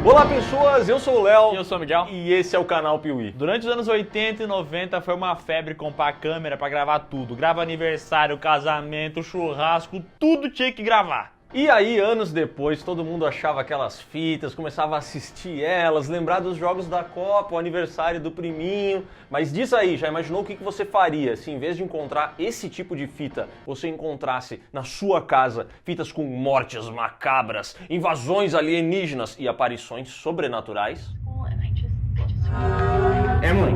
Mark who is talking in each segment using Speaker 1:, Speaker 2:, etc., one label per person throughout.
Speaker 1: Olá pessoas, eu sou o Léo.
Speaker 2: E eu sou o Miguel.
Speaker 1: E esse é o canal Piuí.
Speaker 2: Durante os anos 80 e 90 foi uma febre comprar câmera pra gravar tudo. Grava aniversário, casamento, churrasco, tudo tinha que gravar.
Speaker 1: E aí, anos depois, todo mundo achava aquelas fitas, começava a assistir elas, lembrar dos jogos da Copa, o aniversário do priminho. Mas diz aí, já imaginou o que você faria se em vez de encontrar esse tipo de fita, você encontrasse na sua casa fitas com mortes macabras, invasões alienígenas e aparições sobrenaturais?
Speaker 3: Emily.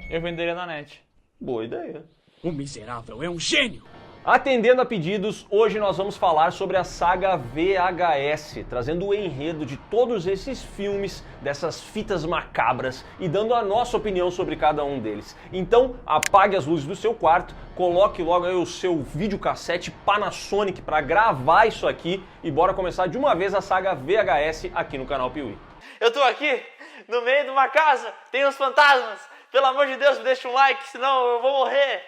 Speaker 2: Eu venderia na net.
Speaker 1: Boa ideia.
Speaker 3: O miserável é um gênio!
Speaker 1: Atendendo a pedidos, hoje nós vamos falar sobre a saga VHS, trazendo o enredo de todos esses filmes, dessas fitas macabras e dando a nossa opinião sobre cada um deles. Então, apague as luzes do seu quarto, coloque logo aí o seu videocassete Panasonic para gravar isso aqui e bora começar de uma vez a saga VHS aqui no canal Piuí.
Speaker 2: Eu tô aqui, no meio de uma casa, tem uns fantasmas. Pelo amor de Deus, me deixa um like, senão eu vou morrer.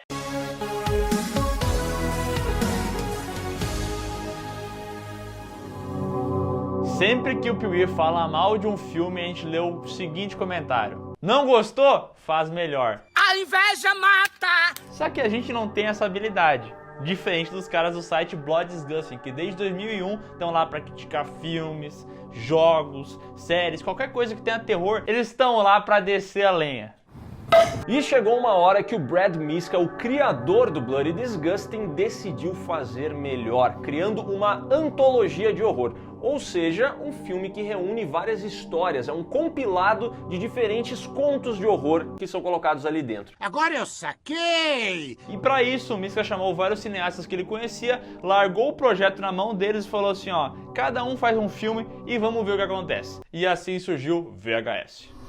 Speaker 2: Sempre que o Piuí fala mal de um filme, a gente lê o seguinte comentário: não gostou? Faz melhor.
Speaker 3: A inveja mata!
Speaker 2: Só que a gente não tem essa habilidade. Diferente dos caras do site Blood Disgusting, que desde 2001 estão lá pra criticar filmes, jogos, séries, qualquer coisa que tenha terror, eles estão lá pra descer a lenha.
Speaker 1: E chegou uma hora que o Brad Miska, o criador do Bloody Disgusting, decidiu fazer melhor, criando uma antologia de horror. Ou seja, um filme que reúne várias histórias, é um compilado de diferentes contos de horror que são colocados ali dentro.
Speaker 3: Agora eu saquei!
Speaker 2: E pra isso, o Miska chamou vários cineastas que ele conhecia, largou o projeto na mão deles e falou assim, ó, cada um faz um filme e vamos ver o que acontece. E assim surgiu VHS.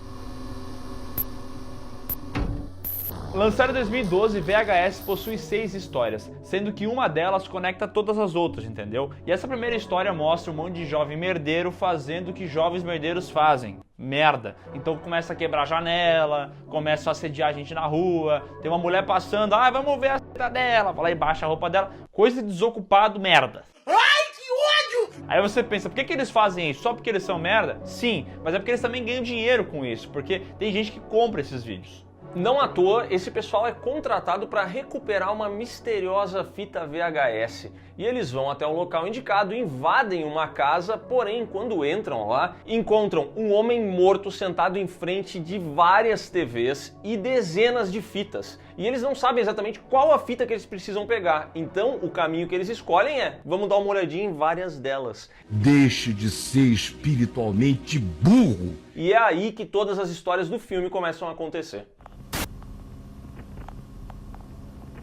Speaker 2: Lançado em 2012, VHS possui 6 histórias, sendo que uma delas conecta todas as outras, entendeu? E essa primeira história mostra um monte de jovem merdeiro fazendo o que jovens merdeiros fazem. Merda. Então começa a quebrar a janela, começa a assediar a gente na rua, tem uma mulher passando, vamos ver a c*** dela, vai lá e baixa a roupa dela. Coisa de desocupado, merda.
Speaker 3: Ai, que ódio!
Speaker 2: Aí você pensa, por que eles fazem isso? Só porque eles são merda? Sim, mas é porque eles também ganham dinheiro com isso, porque tem gente que compra esses vídeos.
Speaker 1: Não à toa, esse pessoal é contratado para recuperar uma misteriosa fita VHS. E eles vão até o local indicado, invadem uma casa, porém, quando entram lá, encontram um homem morto sentado em frente de várias TVs e dezenas de fitas. E eles não sabem exatamente qual a fita que eles precisam pegar. Então, o caminho que eles escolhem é, vamos dar uma olhadinha em várias delas.
Speaker 4: Deixe de ser espiritualmente burro.
Speaker 1: E é aí que todas as histórias do filme começam a acontecer.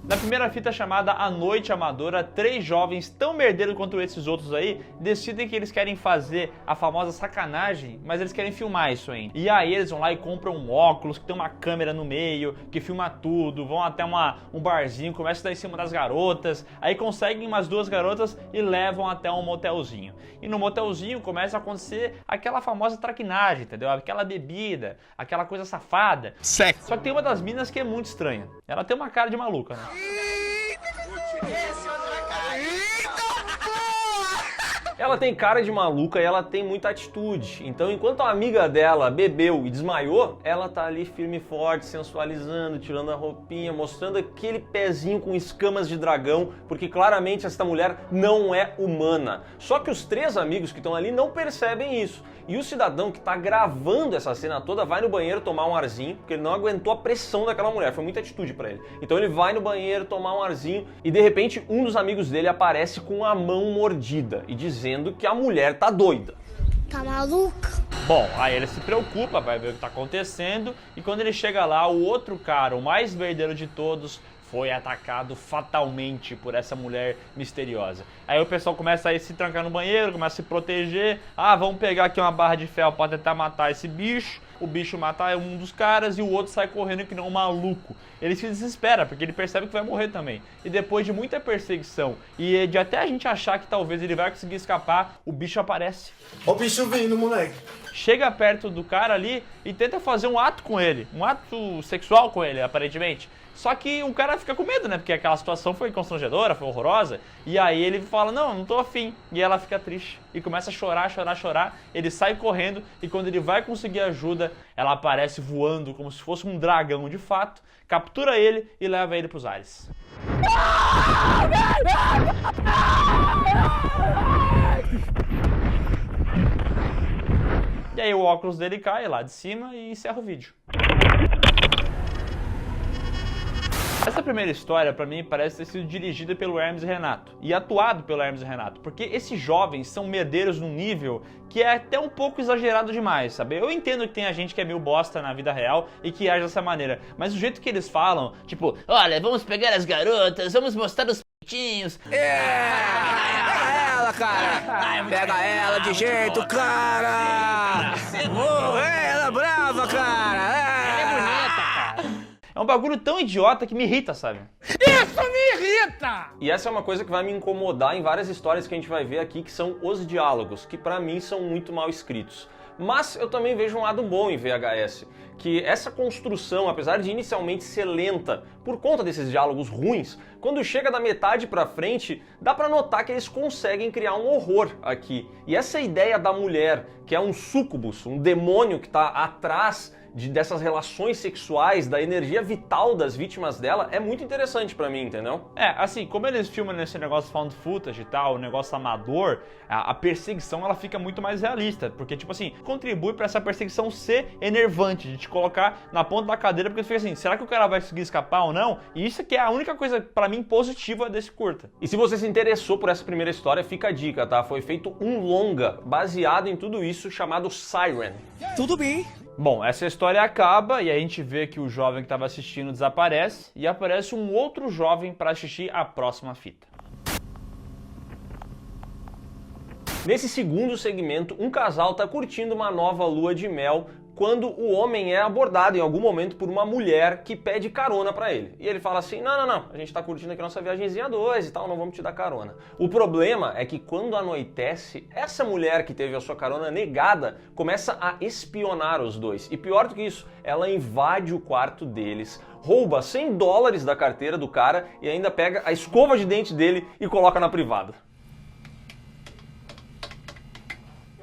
Speaker 2: Na primeira fita chamada A Noite Amadora, 3 jovens tão merdeiros quanto esses outros aí decidem que eles querem fazer a famosa sacanagem, mas eles querem filmar isso ainda. E aí eles vão lá e compram um óculos que tem uma câmera no meio, que filma tudo, vão até um barzinho, começam a dar em cima das garotas, aí conseguem umas 2 garotas e levam até um motelzinho. E no motelzinho começa a acontecer aquela famosa traquinagem, entendeu? Aquela bebida, aquela coisa safada.
Speaker 4: Sexo.
Speaker 2: Só que tem uma das minas que é muito estranha. Ela tem uma cara de maluca, né?
Speaker 1: Ela tem cara de maluca e ela tem muita atitude. Então, enquanto a amiga dela bebeu e desmaiou, ela tá ali firme e forte, sensualizando, tirando a roupinha, mostrando aquele pezinho com escamas de dragão, porque claramente esta mulher não é humana. Só que os 3 amigos que estão ali não percebem isso. E o cidadão que tá gravando essa cena toda vai no banheiro tomar um arzinho, porque ele não aguentou a pressão daquela mulher, foi muita atitude pra ele. Então ele vai no banheiro tomar um arzinho e de repente um dos amigos dele aparece com a mão mordida e dizendo que a mulher tá doida.
Speaker 5: Tá maluca?
Speaker 2: Bom, aí ele se preocupa, vai ver o que tá acontecendo e quando ele chega lá, o outro cara, o mais verdadeiro de todos, foi atacado fatalmente por essa mulher misteriosa. Aí o pessoal começa a ir se trancar no banheiro, começa a se proteger. Vamos pegar aqui uma barra de ferro para tentar matar esse bicho. O bicho mata um dos caras e o outro sai correndo que nem um maluco. Ele se desespera, porque ele percebe que vai morrer também. E depois de muita perseguição e de até a gente achar que talvez ele vai conseguir escapar, o bicho aparece.
Speaker 6: Ó o bicho vindo, moleque.
Speaker 2: Chega perto do cara ali e tenta fazer um ato com ele. Um ato sexual com ele, aparentemente. Só que o cara fica com medo, né? Porque aquela situação foi constrangedora, foi horrorosa. E aí ele fala, não tô afim. E ela fica triste. E começa a chorar, chorar, chorar. Ele sai correndo e quando ele vai conseguir ajuda, ela aparece voando como se fosse um dragão de fato. Captura ele e leva ele pros ares. E aí o óculos dele cai lá de cima e encerra o vídeo. Essa primeira história, pra mim, parece ter sido dirigida pelo Hermes e Renato e atuado pelo Hermes e Renato, porque esses jovens são medeiros num nível que é até um pouco exagerado demais, sabe? Eu entendo que tem a gente que é meio bosta na vida real e que age dessa maneira, mas o jeito que eles falam, tipo, olha, vamos pegar as garotas, vamos mostrar os p***inhos.
Speaker 5: Pega ela, cara! Pega ela de jeito, cara! Ela é brava, cara!
Speaker 2: É um bagulho tão idiota que me irrita, sabe?
Speaker 3: Isso me irrita!
Speaker 1: E essa é uma coisa que vai me incomodar em várias histórias que a gente vai ver aqui, que são os diálogos, que pra mim são muito mal escritos. Mas eu também vejo um lado bom em VHS, que essa construção, apesar de inicialmente ser lenta por conta desses diálogos ruins, quando chega da metade pra frente, dá pra notar que eles conseguem criar um horror aqui. E essa ideia da mulher, que é um súcubus, um demônio que tá atrás dessas relações sexuais, da energia vital das vítimas dela, é muito interessante pra mim, entendeu?
Speaker 2: É, assim, como eles filmam nesse negócio found footage e tal, o negócio amador, a perseguição ela fica muito mais realista, porque, tipo assim, contribui pra essa perseguição ser enervante, de te colocar na ponta da cadeira, porque tu fica assim, será que o cara vai conseguir escapar ou não? E isso que é a única coisa, pra mim, positiva desse curta.
Speaker 1: E se você se interessou por essa primeira história, fica a dica, tá? Foi feito um longa, baseado em tudo isso, chamado Siren.
Speaker 5: Tudo bem.
Speaker 2: Bom, essa história acaba e a gente vê que o jovem que estava assistindo desaparece e aparece um outro jovem para assistir a próxima fita.
Speaker 1: Nesse segundo segmento, um casal tá curtindo uma nova lua de mel quando o homem é abordado em algum momento por uma mulher que pede carona pra ele. E ele fala assim, não, a gente tá curtindo aqui nossa viagemzinha 2 e tal, não vamos te dar carona. O problema é que quando anoitece, essa mulher que teve a sua carona negada começa a espionar os dois. E pior do que isso, ela invade o quarto deles, rouba $100 da carteira do cara e ainda pega a escova de dente dele e coloca na privada.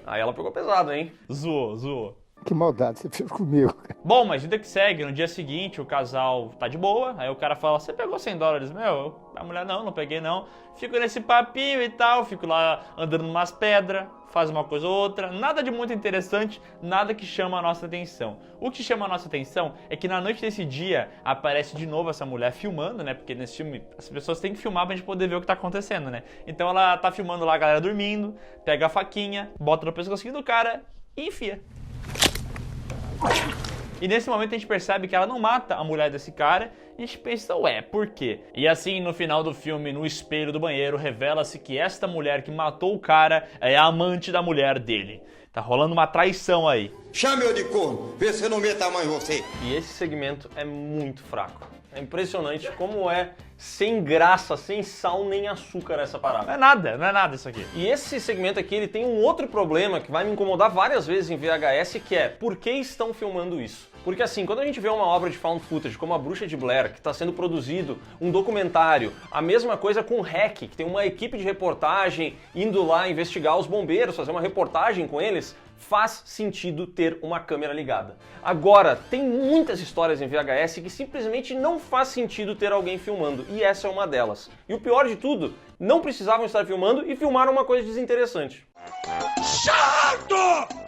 Speaker 1: Aí ela pegou pesado, hein?
Speaker 2: Zoou.
Speaker 6: Que maldade você fez comigo.
Speaker 2: Bom, mas vida que segue, no dia seguinte o casal tá de boa, aí o cara fala, você pegou $100? A mulher, não peguei não. Fico nesse papinho e tal, fico lá andando numas pedras, faz uma coisa ou outra, nada de muito interessante, nada que chama a nossa atenção. O que chama a nossa atenção é que na noite desse dia aparece de novo essa mulher filmando, né, porque nesse filme as pessoas têm que filmar pra gente poder ver o que tá acontecendo, né. Então ela tá filmando lá a galera dormindo, pega a faquinha, bota no pescocinho do cara e enfia. E nesse momento a gente percebe que ela não mata a mulher desse cara e a gente pensa, ué, por quê? E assim, no final do filme, no espelho do banheiro, revela-se que esta mulher que matou o cara é a amante da mulher dele. Tá rolando uma traição aí.
Speaker 7: Chame-o de corno, vê se eu não meto a mão em você.
Speaker 1: E esse segmento é muito fraco. É impressionante como é sem graça, sem sal nem açúcar essa parada.
Speaker 2: Não é nada isso aqui.
Speaker 1: E esse segmento aqui, ele tem um outro problema que vai me incomodar várias vezes em VHS, que é, por que estão filmando isso? Porque assim, quando a gente vê uma obra de found footage como A Bruxa de Blair, que está sendo produzido um documentário, a mesma coisa com Hack, que tem uma equipe de reportagem indo lá investigar os bombeiros, fazer uma reportagem com eles, faz sentido ter uma câmera ligada. Agora, tem muitas histórias em VHS que simplesmente não faz sentido ter alguém filmando, e essa é uma delas. E o pior de tudo, não precisavam estar filmando e filmaram uma coisa desinteressante.
Speaker 3: Chato!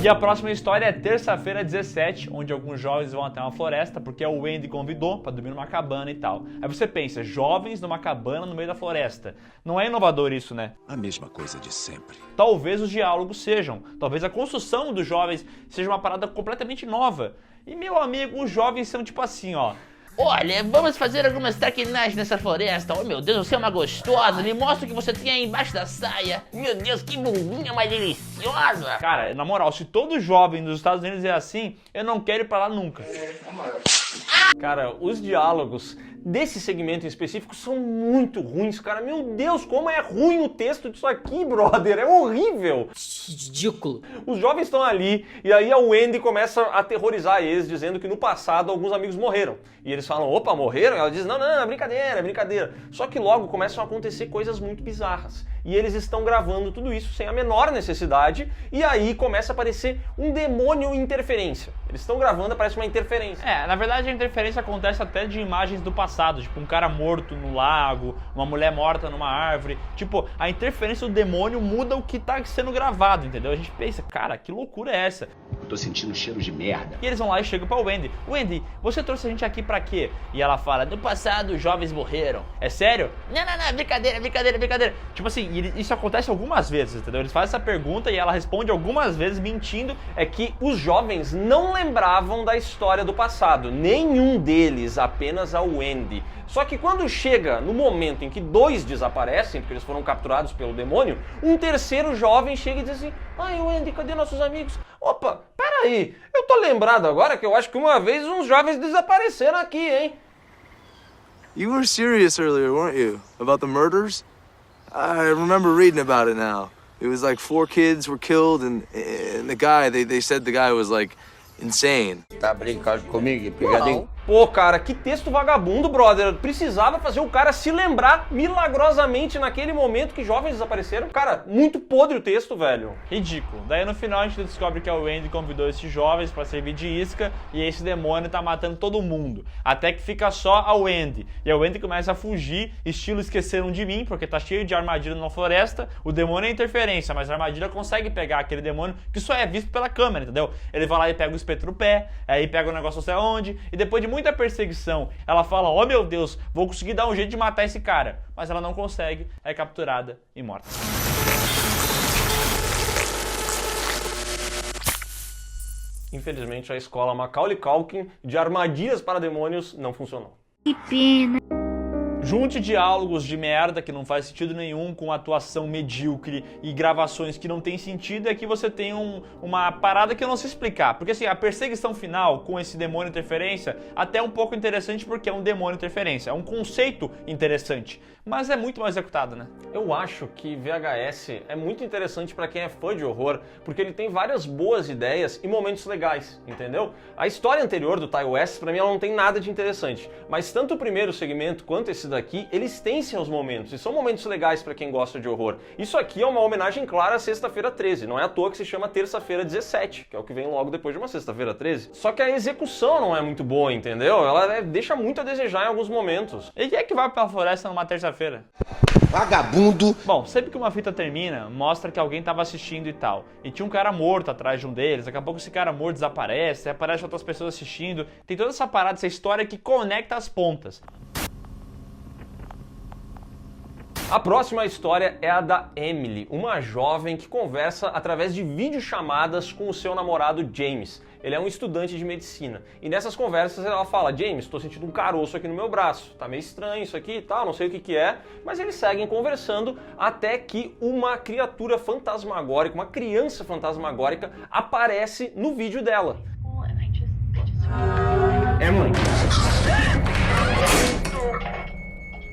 Speaker 2: E a próxima história é terça-feira 17, onde alguns jovens vão até uma floresta, porque o Wendy convidou para dormir numa cabana e tal. Aí você pensa, jovens numa cabana no meio da floresta. Não é inovador isso, né?
Speaker 8: A mesma coisa de sempre.
Speaker 2: Talvez os diálogos sejam. Talvez a construção dos jovens seja uma parada completamente nova. E, meu amigo, os jovens são tipo assim, ó.
Speaker 9: Olha, vamos fazer algumas traquinagens nessa floresta. Oh, meu Deus, você é uma gostosa. Me mostra o que você tem aí embaixo da saia. Meu Deus, que bumbinha mais deliciosa.
Speaker 2: Cara, na moral, se todo jovem dos Estados Unidos é assim, eu não quero ir pra lá nunca.
Speaker 1: Cara, os diálogos desse segmento em específico são muito ruins, cara. Meu Deus, como é ruim o texto disso aqui, brother. É horrível.
Speaker 5: Ridículo.
Speaker 1: Os jovens estão ali e aí a Wendy começa a aterrorizar eles, dizendo que no passado alguns amigos morreram. E eles falam, opa, morreram? E ela diz, não, é brincadeira, é brincadeira. Só que logo começam a acontecer coisas muito bizarras. E eles estão gravando tudo isso sem a menor necessidade. E aí começa a aparecer um demônio interferência. Eles estão gravando, aparece uma interferência.
Speaker 2: Na verdade a interferência acontece até de imagens do passado, tipo um cara morto no lago, uma mulher morta numa árvore. Tipo, a interferência do demônio muda o que tá sendo gravado, entendeu? A gente pensa, cara, que loucura é essa?
Speaker 8: Eu tô sentindo cheiro de merda.
Speaker 2: E eles vão lá e chegam pra Wendy. Wendy, você trouxe a gente aqui pra quê? E ela fala, no passado os jovens morreram. É sério? Não, brincadeira. Tipo assim, isso acontece algumas vezes, entendeu? Eles fazem essa pergunta e ela responde algumas vezes mentindo.
Speaker 1: É que os jovens não lembravam da história do passado. Nenhum deles, apenas a Wendy. Só que quando chega no momento em que dois desaparecem, porque eles foram capturados pelo demônio, um terceiro jovem chega e diz assim, ai Wendy, cadê nossos amigos? Opa, peraí, eu tô lembrado agora que eu acho que uma vez uns jovens desapareceram aqui, hein?
Speaker 10: You were serious earlier, weren't you? About the murders? I remember reading about it now. It was like 4 kids were killed and the guy, they said the guy was like insane.
Speaker 7: Tá brincando comigo, pegadinho?
Speaker 1: Pô, cara, que texto vagabundo, brother. Precisava fazer o cara se lembrar milagrosamente naquele momento que jovens desapareceram. Cara, muito podre o texto, velho.
Speaker 2: Ridículo. Daí no final a gente descobre que a Wendy convidou esses jovens pra servir de isca e esse demônio tá matando todo mundo. Até que fica só a Wendy. E a Wendy começa a fugir, estilo Esqueceram de Mim, porque tá cheio de armadilha na floresta. O demônio é interferência, mas a armadilha consegue pegar aquele demônio que só é visto pela câmera, entendeu? Ele vai lá e pega o espeto no pé, aí pega o negócio não sei aonde, e depois de muita perseguição, ela fala, oh meu Deus, vou conseguir dar um jeito de matar esse cara. Mas ela não consegue, é capturada e morta.
Speaker 1: Infelizmente a escola Macaulay Culkin de armadilhas para demônios não funcionou.
Speaker 11: Que pena.
Speaker 2: Junte diálogos de merda que não faz sentido nenhum com atuação medíocre e gravações que não tem sentido, é que você tem uma parada que eu não sei explicar. Porque assim, a perseguição final com esse demônio interferência até é um pouco interessante porque é um demônio interferência. É um conceito interessante, mas é muito mal executado, né?
Speaker 1: Eu acho que VHS é muito interessante para quem é fã de horror, porque ele tem várias boas ideias e momentos legais, entendeu? A história anterior do Ty West, pra mim, ela não tem nada de interessante, mas tanto o primeiro segmento quanto esse daqui, eles têm seus momentos, e são momentos legais pra quem gosta de horror. Isso aqui é uma homenagem clara à Sexta-feira 13, não é à toa que se chama Terça-feira 17, que é o que vem logo depois de uma Sexta-feira 13. Só que a execução não é muito boa, entendeu? Ela deixa muito a desejar em alguns momentos.
Speaker 2: E quem é que vai pra floresta numa terça-feira?
Speaker 7: Vagabundo!
Speaker 2: Bom, sempre que uma fita termina, mostra que alguém tava assistindo e tal. E tinha um cara morto atrás de um deles, daqui a pouco esse cara morto desaparece, aparece outras pessoas assistindo. Tem toda essa parada, essa história que conecta as pontas.
Speaker 1: A próxima história é a da Emily, uma jovem que conversa através de videochamadas com o seu namorado James. Ele é um estudante de medicina. E nessas conversas ela fala, James, tô sentindo um caroço aqui no meu braço. Tá meio estranho isso aqui e tal, não sei o que é. Mas eles seguem conversando até que uma criatura fantasmagórica, uma criança fantasmagórica, aparece no vídeo dela. Emily.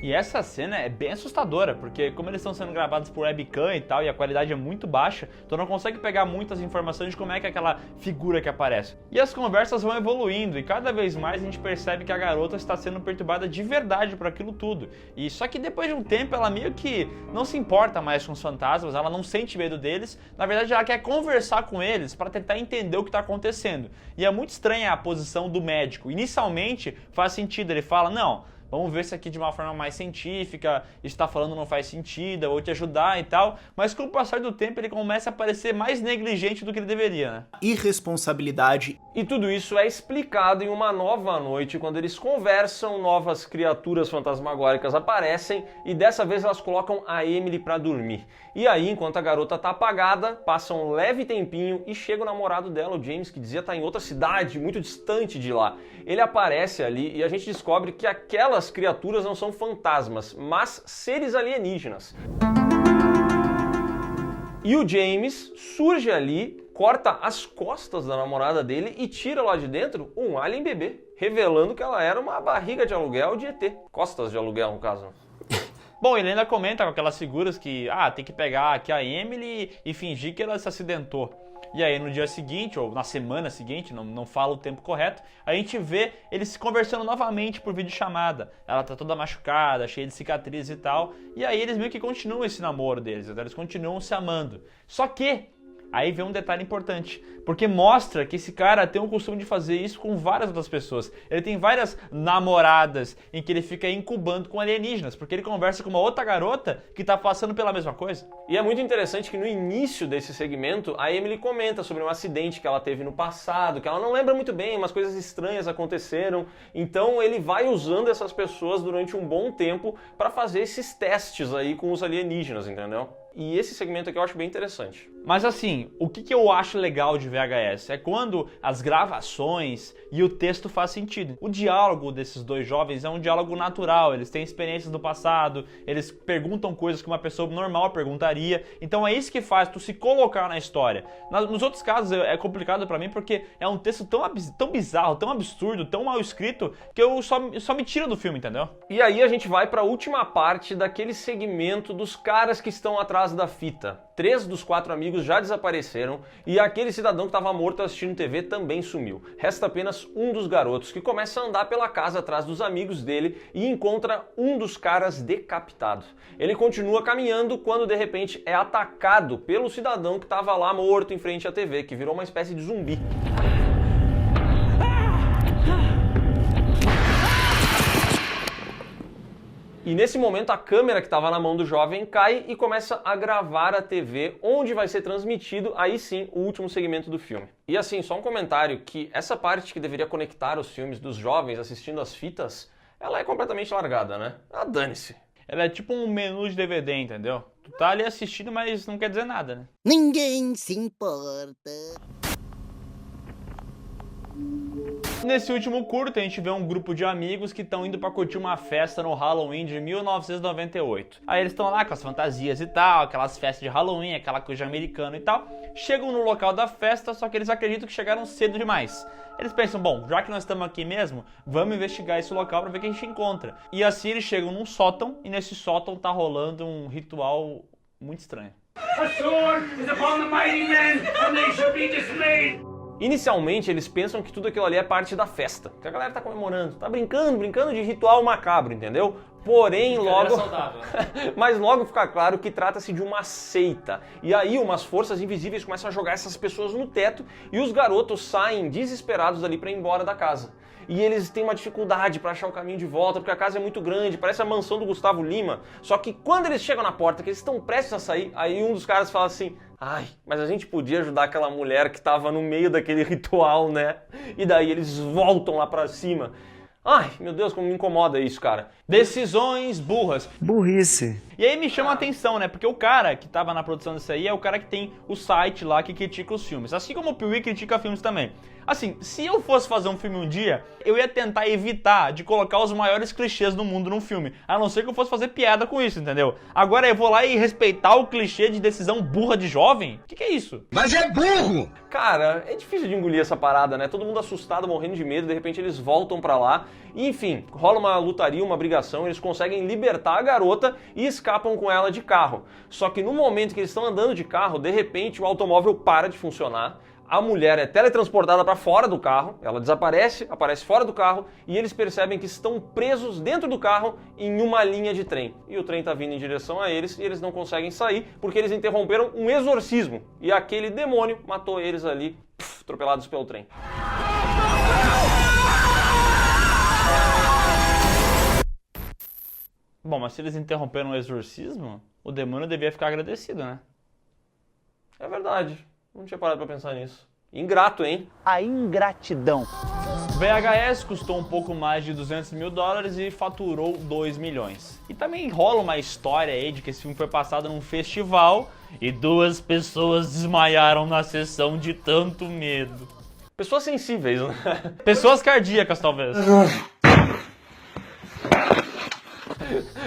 Speaker 2: E essa cena é bem assustadora, porque como eles estão sendo gravados por webcam e tal, e a qualidade é muito baixa, tu não consegue pegar muitas informações de como é que é aquela figura que aparece. E as conversas vão evoluindo, e cada vez mais a gente percebe que a garota está sendo perturbada de verdade por aquilo tudo. E só que depois de um tempo ela meio que não se importa mais com os fantasmas, ela não sente medo deles, na verdade ela quer conversar com eles para tentar entender o que está acontecendo. E é muito estranha a posição do médico. Inicialmente faz sentido, ele fala, não, vamos ver isso aqui de uma forma mais científica, isso tá falando não faz sentido, eu vou te ajudar e tal. Mas com o passar do tempo ele começa a parecer mais negligente do que ele deveria, né?
Speaker 12: Irresponsabilidade.
Speaker 1: E tudo isso é explicado em uma nova noite, quando eles conversam, novas criaturas fantasmagóricas aparecem e dessa vez elas colocam a Emily pra dormir. E aí, enquanto a garota tá apagada, passa um leve tempinho e chega o namorado dela, o James, que dizia estar em outra cidade, muito distante de lá. Ele aparece ali e a gente descobre que aquelas criaturas não são fantasmas, mas seres alienígenas. E o James surge ali corta as costas da namorada dele e tira lá de dentro um alien bebê, revelando que ela era uma barriga de aluguel de ET. Costas de aluguel, no caso.
Speaker 2: Bom, ele ainda comenta com aquelas figuras que, tem que pegar aqui a Emily e fingir que ela se acidentou. E aí no dia seguinte, ou na semana seguinte, não fala o tempo correto, a gente vê eles conversando novamente por videochamada. Ela tá toda machucada, cheia de cicatrizes e tal. E aí eles meio que continuam esse namoro deles, eles continuam se amando. Só que aí vem um detalhe importante, porque mostra que esse cara tem o costume de fazer isso com várias outras pessoas. Ele tem várias namoradas em que ele fica incubando com alienígenas, porque ele conversa com uma outra garota que tá passando pela mesma coisa.
Speaker 1: E é muito interessante que no início desse segmento, a Emily comenta sobre um acidente que ela teve no passado, que ela não lembra muito bem, umas coisas estranhas aconteceram. Então ele vai usando essas pessoas durante um bom tempo para fazer esses testes aí com os alienígenas, entendeu? E esse segmento aqui eu acho bem interessante.
Speaker 2: Mas assim, o que eu acho legal de VHS é quando as gravações e o texto faz sentido. O diálogo desses dois jovens é um diálogo natural, eles têm experiências do passado, eles perguntam coisas que uma pessoa normal perguntaria, então é isso que faz tu se colocar na história. Nos outros casos é complicado pra mim porque é um texto tão bizarro, tão absurdo, tão mal escrito, que eu só me tiro do filme, entendeu?
Speaker 1: E aí a gente vai pra última parte daquele segmento dos caras que estão atrás da fita. 3 dos 4 amigos já desapareceram e aquele cidadão que estava morto assistindo TV também sumiu. Resta apenas um dos garotos que começa a andar pela casa atrás dos amigos dele e encontra um dos caras decapitado. Ele continua caminhando quando de repente é atacado pelo cidadão que estava lá morto em frente à TV, que virou uma espécie de zumbi. E nesse momento a câmera que estava na mão do jovem cai e começa a gravar a TV, onde vai ser transmitido, aí sim, o último segmento do filme. E assim, só um comentário, que essa parte que deveria conectar os filmes dos jovens assistindo as fitas, ela é completamente largada, né? Ah, dane-se.
Speaker 2: Ela é tipo um menu de DVD, entendeu? Tu tá ali assistindo, mas não quer dizer nada, né?
Speaker 11: Ninguém se importa.
Speaker 2: Nesse último curto, a gente vê um grupo de amigos que estão indo pra curtir uma festa no Halloween de 1998. Aí eles estão lá com as fantasias e tal, aquelas festas de Halloween, aquela coisa americana e tal. Chegam no local da festa, só que eles acreditam que chegaram cedo demais. Eles pensam, bom, já que nós estamos aqui mesmo, vamos investigar esse local pra ver o que a gente encontra. E assim eles chegam num sótão, e nesse sótão tá rolando um ritual muito estranho.
Speaker 3: A sword is upon the mighty men, and they shall be dismayed.
Speaker 1: Inicialmente eles pensam que tudo aquilo ali é parte da festa, que a galera tá comemorando, tá brincando de ritual macabro, entendeu? Porém, logo... Mas logo fica claro que trata-se de uma seita. E aí umas forças invisíveis começam a jogar essas pessoas no teto e os garotos saem desesperados dali pra ir embora da casa. E eles têm uma dificuldade para achar o caminho de volta, porque a casa é muito grande, parece a mansão do Gustavo Lima. Só que quando eles chegam na porta, que eles estão prestes a sair, aí um dos caras fala assim, ai, mas a gente podia ajudar aquela mulher que estava no meio daquele ritual, né? E daí eles voltam lá pra cima. Ai, meu Deus, como me incomoda isso, cara.
Speaker 2: Decisões burras.
Speaker 5: Burrice.
Speaker 2: E aí me chama a atenção, né? Porque o cara que tava na produção disso aí é o cara que tem o site lá que critica os filmes. Assim como o Piuí critica filmes também. Assim, se eu fosse fazer um filme um dia, eu ia tentar evitar de colocar os maiores clichês do mundo num filme. A não ser que eu fosse fazer piada com isso, entendeu? Agora eu vou lá e respeitar o clichê de decisão burra de jovem? O que é isso?
Speaker 7: Mas é burro!
Speaker 1: Cara, é difícil de engolir essa parada, né? Todo mundo assustado, morrendo de medo, de repente eles voltam pra lá. E, enfim, rola uma lutaria, uma brigação, eles conseguem libertar a garota e escapam com ela de carro. Só que no momento que eles estão andando de carro, de repente o automóvel para de funcionar. A mulher é teletransportada para fora do carro, ela desaparece, aparece fora do carro e eles percebem que estão presos dentro do carro em uma linha de trem. E o trem está vindo em direção a eles e eles não conseguem sair porque eles interromperam um exorcismo. E aquele demônio matou eles ali, atropelados pelo trem.
Speaker 2: Bom, mas se eles interromperam o exorcismo, o demônio devia ficar agradecido, né?
Speaker 1: É verdade. Não tinha parado pra pensar nisso. Ingrato, hein?
Speaker 11: A ingratidão.
Speaker 2: VHS custou um pouco mais de $200 mil e faturou 2 milhões. E também rola uma história aí de que esse filme foi passado num festival e 2 pessoas desmaiaram na sessão de tanto medo.
Speaker 1: Pessoas sensíveis, né?
Speaker 2: Pessoas cardíacas, talvez.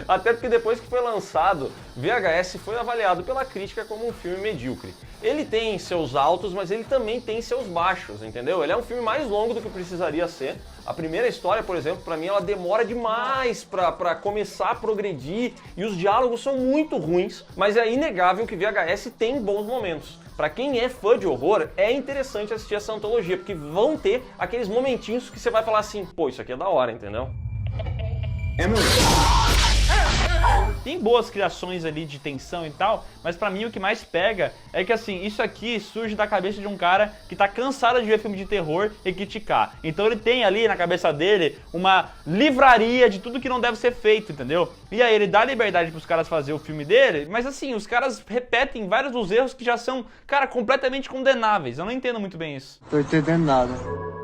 Speaker 1: Até porque depois que foi lançado, VHS foi avaliado pela crítica como um filme medíocre. Ele tem seus altos, mas ele também tem seus baixos, entendeu? Ele é um filme mais longo do que precisaria ser. A primeira história, por exemplo, pra mim ela demora demais pra começar a progredir e os diálogos são muito ruins, mas é inegável que VHS tem bons momentos. Pra quem é fã de horror, é interessante assistir essa antologia, porque vão ter aqueles momentinhos que você vai falar assim, pô, isso aqui é da hora, entendeu?
Speaker 2: Tem boas criações ali de tensão e tal, mas pra mim o que mais pega é que assim, isso aqui surge da cabeça de um cara que tá cansado de ver filme de terror e criticar. Então ele tem ali na cabeça dele uma livraria de tudo que não deve ser feito, entendeu? E aí ele dá liberdade pros caras fazer o filme dele, mas assim, os caras repetem vários dos erros que já são, cara, completamente condenáveis. Eu não entendo muito bem isso.
Speaker 10: Tô entendendo nada.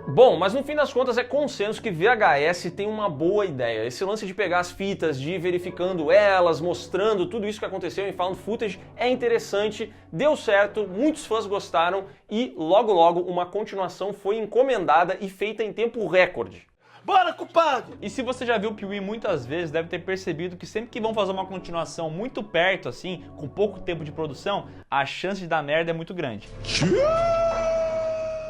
Speaker 1: Bom, mas no fim das contas é consenso que VHS tem uma boa ideia. Esse lance de pegar as fitas, de ir verificando elas, mostrando tudo isso que aconteceu em found footage é interessante, deu certo, muitos fãs gostaram e logo logo uma continuação foi encomendada e feita em tempo recorde.
Speaker 2: Bora, culpado! E se você já viu o Pee-wee muitas vezes, deve ter percebido que sempre que vão fazer uma continuação muito perto, assim, com pouco tempo de produção, a chance de dar merda é muito grande.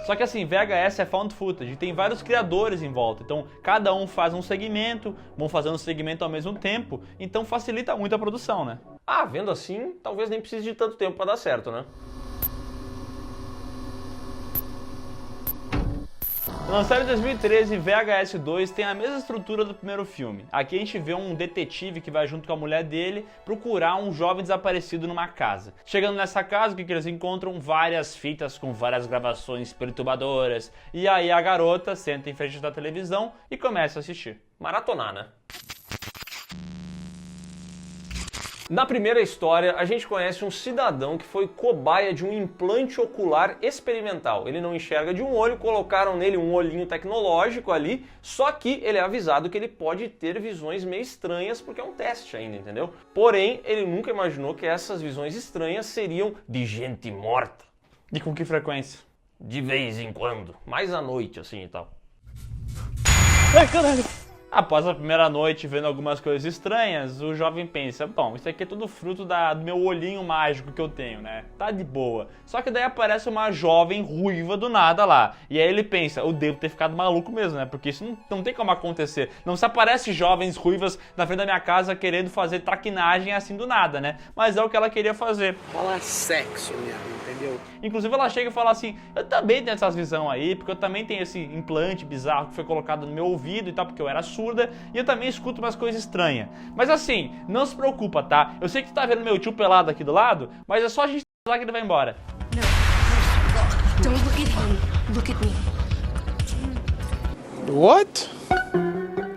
Speaker 2: Só que assim, VHS é found footage, tem vários criadores em volta, então cada um faz um segmento, vão fazendo um segmento ao mesmo tempo, então facilita muito a produção, né?
Speaker 1: Ah, vendo assim, talvez nem precise de tanto tempo pra dar certo, né?
Speaker 2: Lançado em 2013, VHS 2 tem a mesma estrutura do primeiro filme. Aqui a gente vê um detetive que vai junto com a mulher dele procurar um jovem desaparecido numa casa. Chegando nessa casa, o que eles encontram? Várias fitas com várias gravações perturbadoras. E aí a garota senta em frente da televisão e começa a assistir.
Speaker 1: Maratonar, né? Na primeira história, a gente conhece um cidadão que foi cobaia de um implante ocular experimental. Ele não enxerga de um olho, colocaram nele um olhinho tecnológico ali, só que ele é avisado que ele pode ter visões meio estranhas porque é um teste ainda, entendeu? Porém, ele nunca imaginou que essas visões estranhas seriam de gente morta.
Speaker 2: E com que frequência?
Speaker 1: De vez em quando, mais à noite assim e tal.
Speaker 2: Ai, caralho! Após a primeira noite vendo algumas coisas estranhas, o jovem pensa, bom, isso aqui é tudo fruto do meu olhinho mágico que eu tenho, né? Tá de boa. Só que daí aparece uma jovem ruiva do nada lá. E aí ele pensa, eu devo ter ficado maluco mesmo, né? Porque isso não tem como acontecer. Não se aparece jovens ruivas na frente da minha casa querendo fazer traquinagem assim do nada, né? Mas é o que ela queria fazer.
Speaker 5: Fala sexo mesmo, entendeu?
Speaker 2: Inclusive ela chega e fala assim, eu também tenho essas visões aí, porque eu também tenho esse implante bizarro que foi colocado no meu ouvido e tal, porque eu era surda, e eu também escuto umas coisas estranhas. Mas assim, não se preocupa, tá? Eu sei que tu tá vendo meu tio pelado aqui do lado, mas é só a gente lá que ele vai embora.
Speaker 12: Don't look at him, look at me.
Speaker 5: What?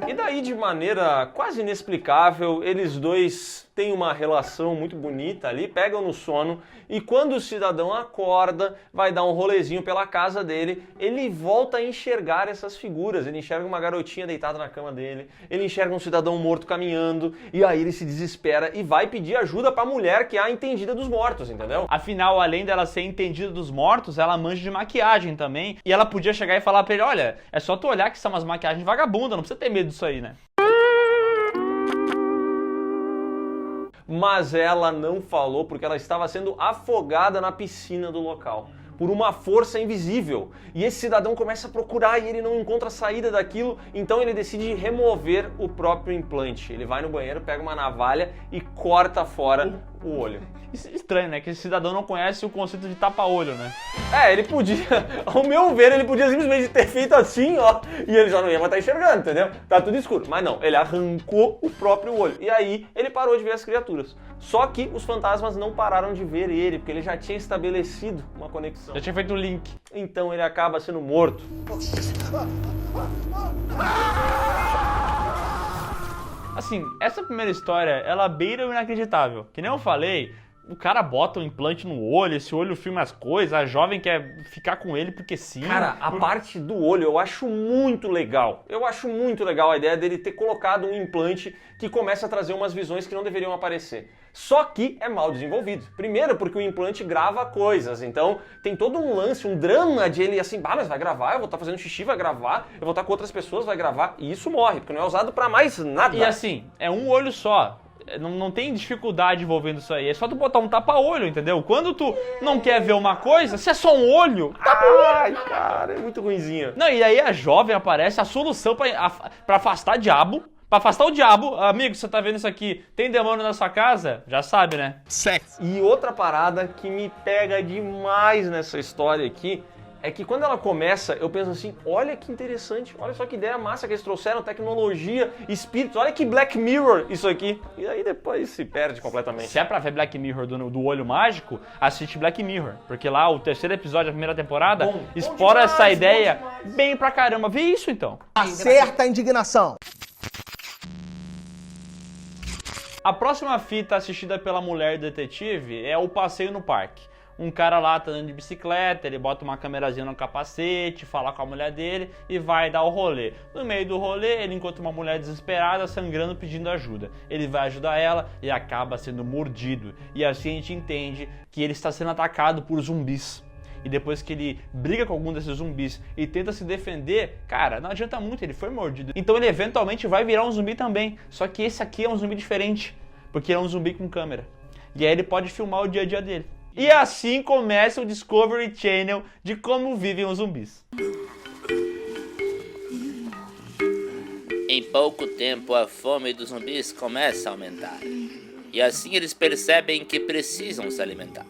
Speaker 1: E daí, de maneira quase inexplicável, eles dois têm uma relação muito bonita ali, pegam no sono, e quando o cidadão acorda, vai dar um rolezinho pela casa dele, ele volta a enxergar essas figuras, ele enxerga uma garotinha deitada na cama dele, ele enxerga um cidadão morto caminhando, e aí ele se desespera e vai pedir ajuda pra mulher que é a entendida dos mortos, entendeu?
Speaker 2: Afinal, além dela ser entendida dos mortos, ela manja de maquiagem também, e ela podia chegar e falar pra ele, olha, é só tu olhar que são umas maquiagens vagabundas, não precisa ter medo disso aí, né?
Speaker 1: Mas ela não falou porque ela estava sendo afogada na piscina do local por uma força invisível. E esse cidadão começa a procurar e ele não encontra a saída daquilo, então ele decide remover o próprio implante. Ele vai no banheiro, pega uma navalha e corta fora o olho.
Speaker 2: Isso é estranho, né? Que esse cidadão não conhece o conceito de tapa-olho, né?
Speaker 1: É, ele podia, ao meu ver, ele podia simplesmente ter feito assim, ó, e ele já não ia mais estar enxergando, entendeu? Tá tudo escuro. Mas não, ele arrancou o próprio olho. E aí, ele parou de ver as criaturas. Só que os fantasmas não pararam de ver ele, porque ele já tinha estabelecido uma conexão.
Speaker 2: Já tinha feito o link.
Speaker 1: Então ele acaba sendo morto.
Speaker 2: Assim, essa primeira história, ela beira o inacreditável. Que nem eu falei, O cara bota um implante no olho, esse olho filma as coisas, a jovem quer ficar com ele porque sim.
Speaker 1: Cara, a parte do olho eu acho muito legal. Eu acho muito legal a ideia dele ter colocado um implante que começa a trazer umas visões que não deveriam aparecer. Só que é mal desenvolvido. Primeiro porque o implante grava coisas, então tem todo um lance, um drama de ele assim, mas vai gravar, eu vou estar fazendo xixi, vai gravar, eu vou estar com outras pessoas, vai gravar, e isso morre, porque não é usado pra mais nada.
Speaker 2: E assim, é um olho só. Não tem dificuldade envolvendo isso aí, é só tu botar um tapa-olho, entendeu? Quando tu não quer ver uma coisa, se é só um olho, tapa o olho.
Speaker 1: Ai, cara, é muito ruinzinho.
Speaker 2: Não, e aí a jovem aparece, a solução pra afastar diabo. Pra afastar o diabo, amigo, você tá vendo isso aqui, tem demônio na sua casa? Já sabe, né?
Speaker 1: Sexo. E outra parada que me pega demais nessa história aqui é que quando ela começa, eu penso assim, olha que interessante, olha só que ideia massa que eles trouxeram, tecnologia, espíritos, olha que Black Mirror isso aqui. E aí depois se perde completamente.
Speaker 2: Se é pra ver Black Mirror do olho mágico, assiste Black Mirror, porque lá o terceiro episódio da primeira temporada explora
Speaker 1: demais,
Speaker 2: essa ideia bem pra caramba. Vê isso então.
Speaker 11: Acerta a indignação.
Speaker 2: A próxima fita assistida pela mulher detetive é o passeio no parque. Um cara lá tá andando de bicicleta, ele bota uma câmerazinha no capacete, fala com a mulher dele e vai dar o rolê. No meio do rolê, ele encontra uma mulher desesperada, sangrando, pedindo ajuda. Ele vai ajudar ela e acaba sendo mordido. E assim a gente entende que ele está sendo atacado por zumbis. E depois que ele briga com algum desses zumbis e tenta se defender, cara, não adianta muito, ele foi mordido. Então ele eventualmente vai virar um zumbi também. Só que esse aqui é um zumbi diferente, porque é um zumbi com câmera. E aí ele pode filmar o dia a dia dele. E assim começa o Discovery Channel de como vivem os zumbis.
Speaker 9: Em pouco tempo, a fome dos zumbis começa a aumentar. E assim eles percebem que precisam se alimentar.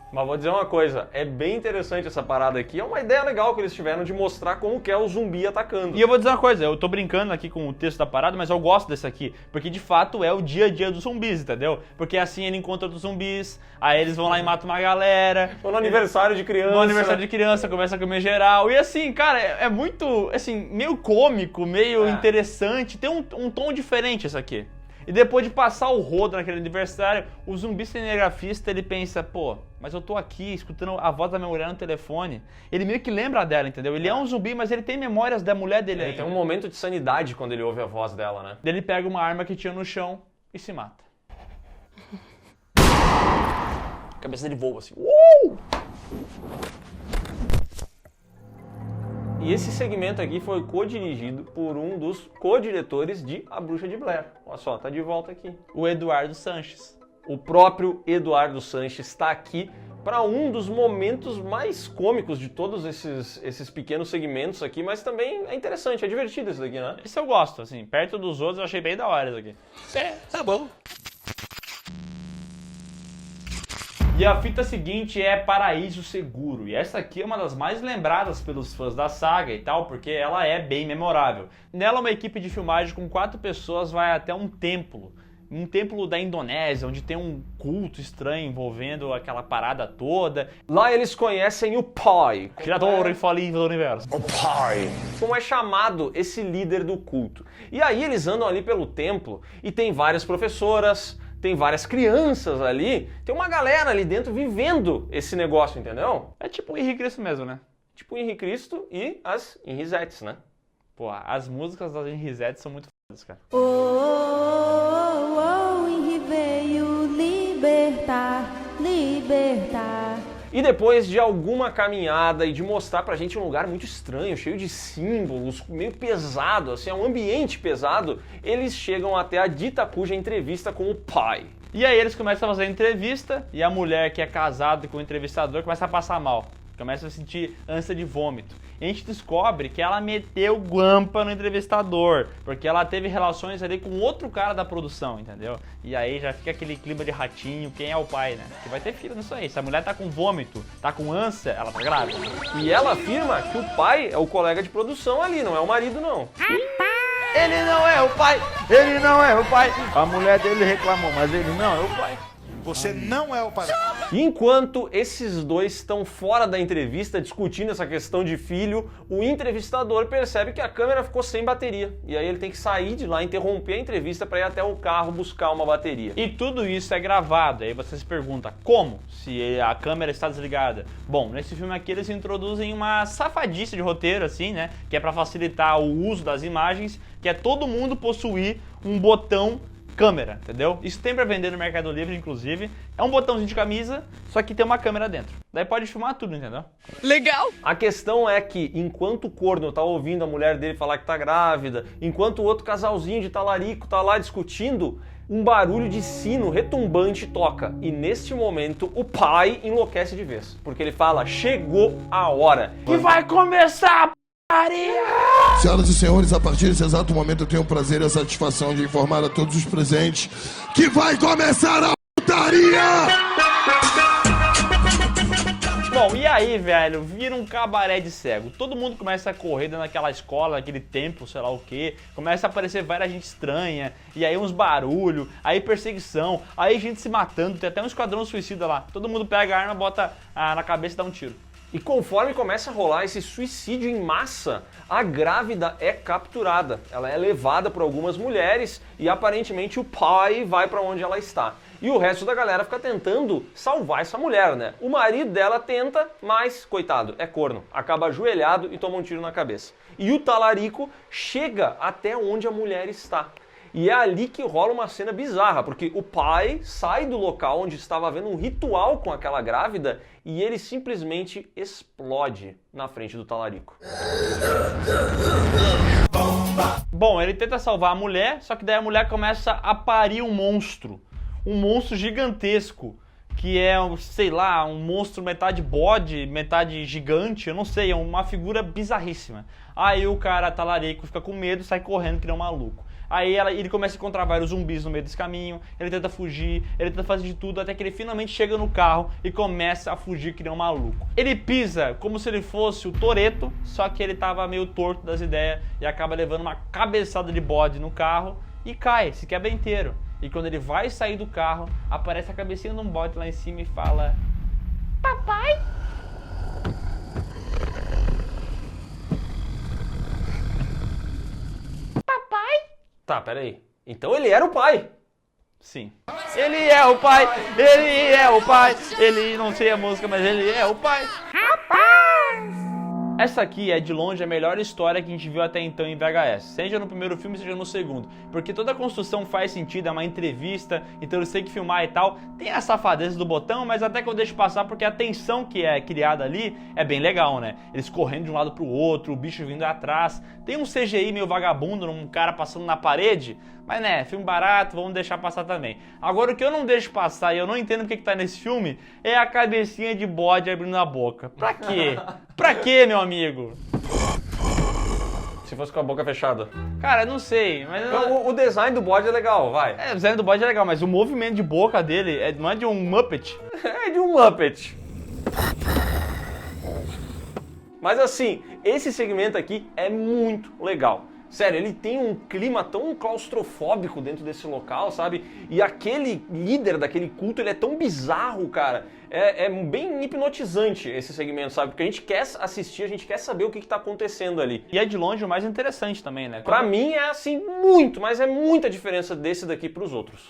Speaker 1: Mas vou dizer uma coisa, é bem interessante essa parada aqui, é uma ideia legal que eles tiveram de mostrar como que é o zumbi atacando.
Speaker 2: E eu vou dizer uma coisa, eu tô brincando aqui com o texto da parada, mas eu gosto desse aqui, porque de fato é o dia a dia dos zumbis, entendeu? Porque assim ele encontra outros zumbis, aí eles vão lá e matam uma galera.
Speaker 1: Ou no aniversário de criança.
Speaker 2: No aniversário de criança, começa a comer geral. E assim, cara, é muito, assim, meio cômico, meio interessante, tem um tom diferente isso aqui. E depois de passar o rodo naquele aniversário, o zumbi cinegrafista, ele pensa, pô, mas eu tô aqui escutando a voz da minha mulher no telefone. Ele meio que lembra dela, entendeu? Ele é um zumbi, mas ele tem memórias da mulher dele ainda.
Speaker 1: Tem um momento de sanidade quando ele ouve a voz dela, né?
Speaker 2: Ele pega uma arma que tinha no chão e se mata.
Speaker 1: A cabeça dele voa assim. E esse segmento aqui foi co-dirigido por um dos co-diretores de A Bruxa de Blair. Olha só, tá de volta aqui.
Speaker 2: O Eduardo Sanches.
Speaker 1: O próprio Eduardo Sanches está aqui para um dos momentos mais cômicos de todos esses pequenos segmentos aqui, mas também é interessante, é divertido isso daqui, né?
Speaker 2: Esse eu gosto, assim, perto dos outros eu achei bem da hora isso aqui.
Speaker 7: Tá bom.
Speaker 2: E a fita seguinte é Paraíso Seguro, e essa aqui é uma das mais lembradas pelos fãs da saga e tal, porque ela é bem memorável. Nela uma equipe de filmagem com 4 pessoas vai até um templo da Indonésia, onde tem um culto estranho envolvendo aquela parada toda.
Speaker 1: Lá eles conhecem o Pai,
Speaker 2: Criador infalível do universo.
Speaker 1: O Pai. Como é chamado esse líder do culto. E aí eles andam ali pelo templo e tem várias professoras, tem várias crianças ali, tem uma galera ali dentro vivendo esse negócio, entendeu?
Speaker 2: É tipo o Henrique Cristo mesmo, né?
Speaker 1: Tipo o Henrique Cristo e as Henrisettes, né?
Speaker 2: Pô, as músicas das Henrisettes são muito fodas, cara.
Speaker 12: Henri veio libertar, libertar.
Speaker 1: E depois de alguma caminhada e de mostrar pra gente um lugar muito estranho, cheio de símbolos, meio pesado, assim, é um ambiente pesado, eles chegam até a dita cuja entrevista com o Pai.
Speaker 2: E aí eles começam a fazer a entrevista e a mulher que é casada com o entrevistador começa a passar mal. Começa a sentir ânsia de vômito. E a gente descobre que ela meteu guampa no entrevistador, porque ela teve relações ali com outro cara da produção, entendeu? E aí já fica aquele clima de ratinho, quem é o pai, né? Que vai ter filho nisso aí. Se a mulher tá com vômito, tá com ânsia, ela tá grávida.
Speaker 1: E ela afirma que o pai é o colega de produção ali, não é o marido, não.
Speaker 2: Ele não é o pai! Ele não é o pai. A mulher dele reclamou, mas ele não é o pai.
Speaker 13: Você não é o pai.
Speaker 1: Enquanto esses dois estão fora da entrevista discutindo essa questão de filho, o entrevistador percebe que a câmera ficou sem bateria. E aí ele tem que sair de lá, interromper a entrevista para ir até o carro buscar uma bateria.
Speaker 2: E tudo isso é gravado. Aí você se pergunta, como? Se a câmera está desligada. Bom, nesse filme aqui eles introduzem uma safadice de roteiro, assim, né? Que é para facilitar o uso das imagens, que é todo mundo possuir um botão câmera, entendeu? Isso tem pra vender no Mercado Livre, inclusive. É um botãozinho de camisa, só que tem uma câmera dentro. Daí pode filmar tudo, entendeu?
Speaker 12: Legal!
Speaker 1: A questão é que, enquanto o corno tá ouvindo a mulher dele falar que tá grávida, enquanto o outro casalzinho de talarico tá lá discutindo, um barulho de sino retumbante toca. E neste momento, o pai enlouquece de vez. Porque ele fala, chegou a hora.
Speaker 2: E vai começar a
Speaker 4: Senhoras e senhores, a partir desse exato momento eu tenho o prazer e a satisfação de informar a todos os presentes que vai começar a putaria!
Speaker 2: Bom, e aí, velho, vira um cabaré de cego. Todo mundo começa a correr dentro daquela escola, naquele templo, sei lá o quê. Começa a aparecer várias gente estranha, e aí uns barulho, aí perseguição, aí gente se matando, tem até um esquadrão suicida lá. Todo mundo pega a arma, bota na cabeça e dá um tiro.
Speaker 1: E conforme começa a rolar esse suicídio em massa, a grávida é capturada. Ela é levada por algumas mulheres e aparentemente o pai vai para onde ela está. E o resto da galera fica tentando salvar essa mulher, né? O marido dela tenta, mas, coitado, é corno. Acaba ajoelhado e toma um tiro na cabeça. E o talarico chega até onde a mulher está. E é ali que rola uma cena bizarra, porque o pai sai do local onde estava havendo um ritual com aquela grávida e ele simplesmente explode na frente do talarico.
Speaker 2: Bom, ele tenta salvar a mulher, só que daí a mulher começa a parir um monstro gigantesco, que é, sei lá, um monstro metade bode, metade gigante, eu não sei, é uma figura bizarríssima. Aí o cara talarico fica com medo, sai correndo que nem um maluco. Aí ele começa a encontrar vários zumbis no meio desse caminho, ele tenta fugir, ele tenta fazer de tudo, até que ele finalmente chega no carro e começa a fugir que nem um maluco. Ele pisa como se ele fosse o Toretto, só que ele tava meio torto das ideias e acaba levando uma cabeçada de bode no carro e cai, se quebra inteiro. E quando ele vai sair do carro, aparece a cabecinha de um bode lá em cima e fala: papai?
Speaker 1: Tá, peraí. Então ele era o pai.
Speaker 2: Sim. Ele é o pai, ele é o pai, ele não sei a música, mas ele é o pai. Essa aqui é de longe a melhor história que a gente viu até então em VHS, seja no primeiro filme, seja no segundo, porque toda a construção faz sentido, é uma entrevista, então eles têm que filmar e tal, tem a safadeza do botão, mas até que eu deixo passar porque a tensão que é criada ali é bem legal, né? Eles correndo de um lado pro outro, o bicho vindo atrás, tem um CGI meio vagabundo, um cara passando na parede, mas né, filme barato, vamos deixar passar também. Agora o que eu não deixo passar e eu não entendo porque que tá nesse filme é a cabecinha de bode abrindo a boca. Pra quê? Pra quê, meu amigo?
Speaker 1: Se fosse com a boca fechada.
Speaker 2: Cara, não sei, mas...
Speaker 1: O design do bode é legal, vai.
Speaker 2: É, o design do bode é legal, mas o movimento de boca dele não é de um Muppet.
Speaker 1: É de um Muppet. Mas assim, esse segmento aqui é muito legal. Sério, ele tem um clima tão claustrofóbico dentro desse local, sabe? E aquele líder daquele culto, ele é tão bizarro, cara. É bem hipnotizante esse segmento, sabe? Porque a gente quer assistir, a gente quer saber o que tá acontecendo ali.
Speaker 2: E é de longe o mais interessante também, né?
Speaker 1: Pra mim é assim, muito, mas é muita diferença desse daqui pros outros.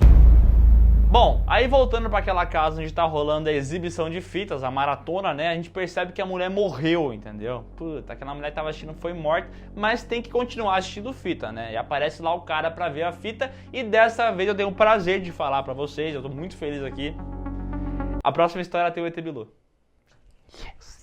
Speaker 2: Bom, aí voltando para aquela casa onde tá rolando a exibição de fitas, a maratona, né? A gente percebe que a mulher morreu, entendeu? Puta, aquela mulher que tava assistindo foi morta, mas tem que continuar assistindo fita, né? E aparece lá o cara para ver a fita e dessa vez eu tenho o prazer de falar para vocês, eu tô muito feliz aqui. A próxima história tem o ET Bilu. Yes.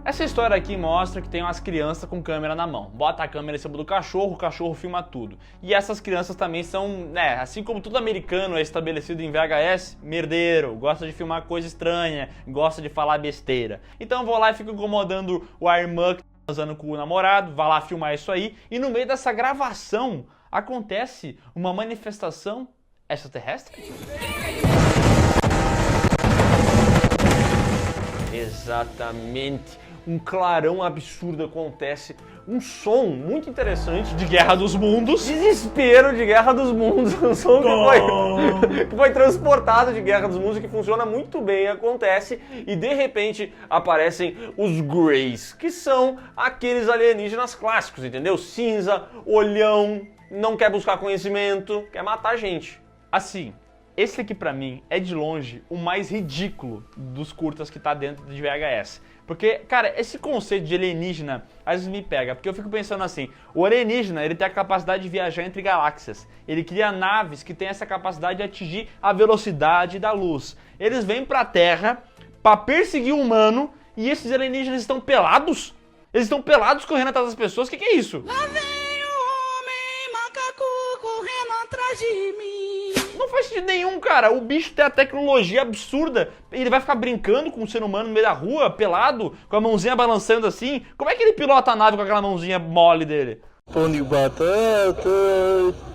Speaker 2: Essa história aqui mostra que tem umas crianças com câmera na mão. Bota a câmera em cima do cachorro, o cachorro filma tudo. E essas crianças também são, né, assim como todo americano é estabelecido em VHS, merdeiro, gosta de filmar coisa estranha, gosta de falar besteira. Então eu vou lá e fico incomodando a irmã que tá transando com o namorado, vai lá filmar isso aí, e no meio dessa gravação acontece uma manifestação extraterrestre?
Speaker 1: Exatamente. Um clarão absurdo acontece um som muito interessante
Speaker 2: De Guerra dos Mundos.
Speaker 1: desespero de Guerra dos Mundos, um som que foi transportado de Guerra dos Mundos, que funciona muito bem, acontece, e de repente aparecem os Greys, que são aqueles alienígenas clássicos, entendeu? Cinza, olhão, não quer buscar conhecimento, quer matar a gente.
Speaker 2: Assim, esse aqui pra mim é de longe o mais ridículo dos curtas que tá dentro de VHS. Porque, cara, esse conceito de alienígena às vezes me pega, porque eu fico pensando assim, o alienígena, ele tem a capacidade de viajar entre galáxias. Ele cria naves que têm essa capacidade de atingir a velocidade da luz. Eles vêm pra Terra pra perseguir o humano e esses alienígenas estão pelados? Eles estão pelados correndo atrás das pessoas? O que é isso?
Speaker 12: Lá vem o homem macaco correndo atrás de mim.
Speaker 2: Não faz sentido nenhum, cara. O bicho tem a tecnologia absurda. Ele vai ficar brincando com o ser humano no meio da rua, pelado, com a mãozinha balançando assim. Como é que ele pilota a nave com aquela mãozinha mole dele?
Speaker 6: Pão de batata.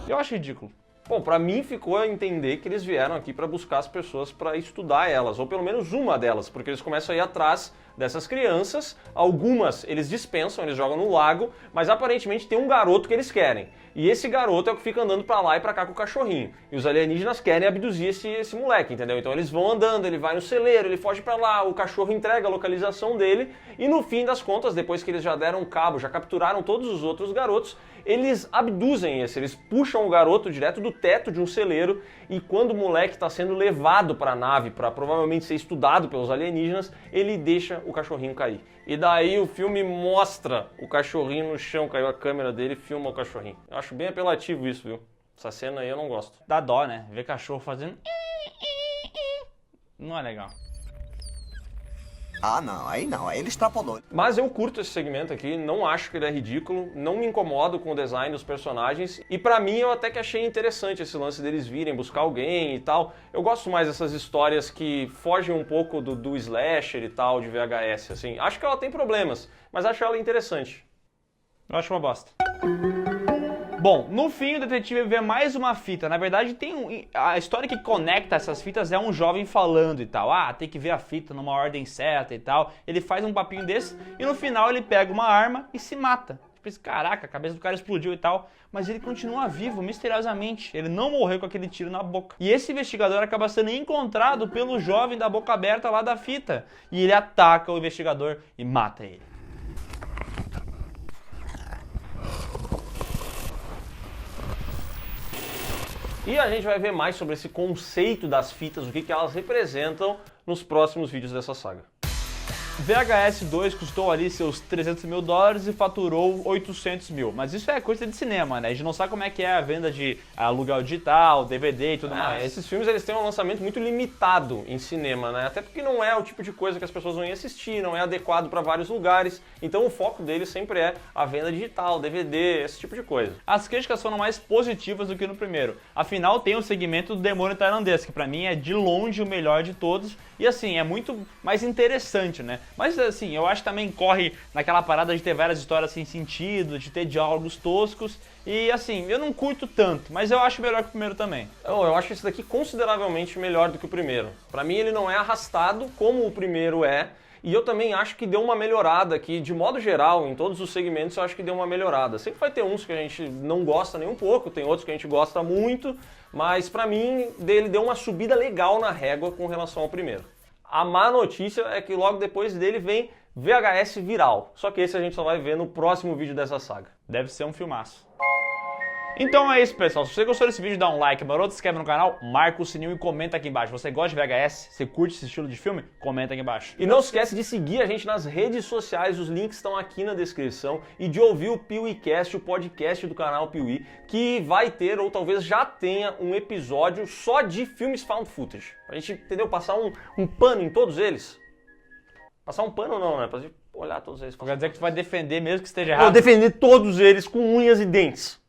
Speaker 2: Eu acho ridículo.
Speaker 1: Bom, pra mim ficou a entender que eles vieram aqui pra buscar as pessoas pra estudar elas, ou pelo menos uma delas, porque eles começam a ir atrás dessas crianças. Algumas eles dispensam, eles jogam no lago, mas aparentemente tem um garoto que eles querem. E esse garoto é o que fica andando pra lá e pra cá com o cachorrinho. E os alienígenas querem abduzir esse moleque, entendeu? Então eles vão andando, ele vai no celeiro, ele foge pra lá, o cachorro entrega a localização dele, e no fim das contas, depois que eles já deram cabo, já capturaram todos os outros garotos, eles abduzem eles puxam o garoto direto do teto de um celeiro, e quando o moleque está sendo levado para a nave, para provavelmente ser estudado pelos alienígenas, ele deixa o cachorrinho cair. E daí o filme mostra o cachorrinho no chão, caiu a câmera dele e filma o cachorrinho. Eu acho bem apelativo isso, viu? Essa cena aí eu não gosto.
Speaker 2: Dá dó, né? Ver cachorro fazendo... Não é legal.
Speaker 11: Ah, não, aí ele extrapolou.
Speaker 1: Mas eu curto esse segmento aqui, não acho que ele é ridículo, não me incomodo com o design dos personagens, e pra mim eu até que achei interessante esse lance deles virem buscar alguém e tal. Eu gosto mais dessas histórias que fogem um pouco do slasher e tal, de VHS, assim. Acho que ela tem problemas, mas acho ela interessante.
Speaker 2: Eu acho uma bosta. Bom, no fim o detetive vê mais uma fita. Na verdade, a história que conecta essas fitas é um jovem falando e tal. Ah, tem que ver a fita numa ordem certa e tal. Ele faz um papinho desse e no final ele pega uma arma e se mata. Tipo, caraca, a cabeça do cara explodiu e tal. Mas ele continua vivo, misteriosamente. Ele não morreu com aquele tiro na boca. E esse investigador acaba sendo encontrado pelo jovem da boca aberta lá da fita. E ele ataca o investigador e mata ele.
Speaker 1: E a gente vai ver mais sobre esse conceito das fitas, o que elas representam nos próximos vídeos dessa saga.
Speaker 2: VHS 2 custou ali seus 300 mil dólares e faturou 800 mil. Mas isso é coisa de cinema, né? A gente não sabe como é que é a venda de aluguel digital, DVD e tudo mais.
Speaker 1: Esses filmes eles têm um lançamento muito limitado em cinema, né? Até porque não é o tipo de coisa que as pessoas vão ir assistir, não é adequado para vários lugares. Então o foco deles sempre é a venda digital, DVD, esse tipo de coisa.
Speaker 2: As críticas foram mais positivas do que no primeiro. Afinal, tem o segmento do demônio tailandês, que pra mim é de longe o melhor de todos. E assim, é muito mais interessante, né? Mas assim, eu acho que também corre naquela parada de ter várias histórias sem sentido, de ter diálogos toscos. E assim, eu não curto tanto, mas eu acho melhor que o primeiro também.
Speaker 1: Eu acho esse daqui consideravelmente melhor do que o primeiro. Pra mim ele não é arrastado como o primeiro é. E eu também acho que deu uma melhorada aqui, de modo geral, em todos os segmentos eu acho que deu uma melhorada. Sempre vai ter uns que a gente não gosta nem um pouco, tem outros que a gente gosta muito, mas pra mim ele deu uma subida legal na régua com relação ao primeiro. A má notícia é que logo depois dele vem VHS Viral, só que esse a gente só vai ver no próximo vídeo dessa saga.
Speaker 2: Deve ser um filmaço. Então é isso, pessoal. Se você gostou desse vídeo, dá um like, maroto, se inscreve no canal, marca o sininho e comenta aqui embaixo. Você gosta de VHS? Você curte esse estilo de filme? Comenta aqui embaixo.
Speaker 1: E não esquece de seguir a gente nas redes sociais, os links estão aqui na descrição, e de ouvir o PeeWeeCast, o podcast do canal Piuí, que vai ter, ou talvez já tenha, um episódio só de filmes found footage. Pra gente, entendeu? Passar um pano em todos eles. Passar um pano não, né? Pra gente olhar todos eles.
Speaker 2: Quer dizer que tu vai defender mesmo que esteja errado?
Speaker 1: Eu vou defender todos eles com unhas e dentes.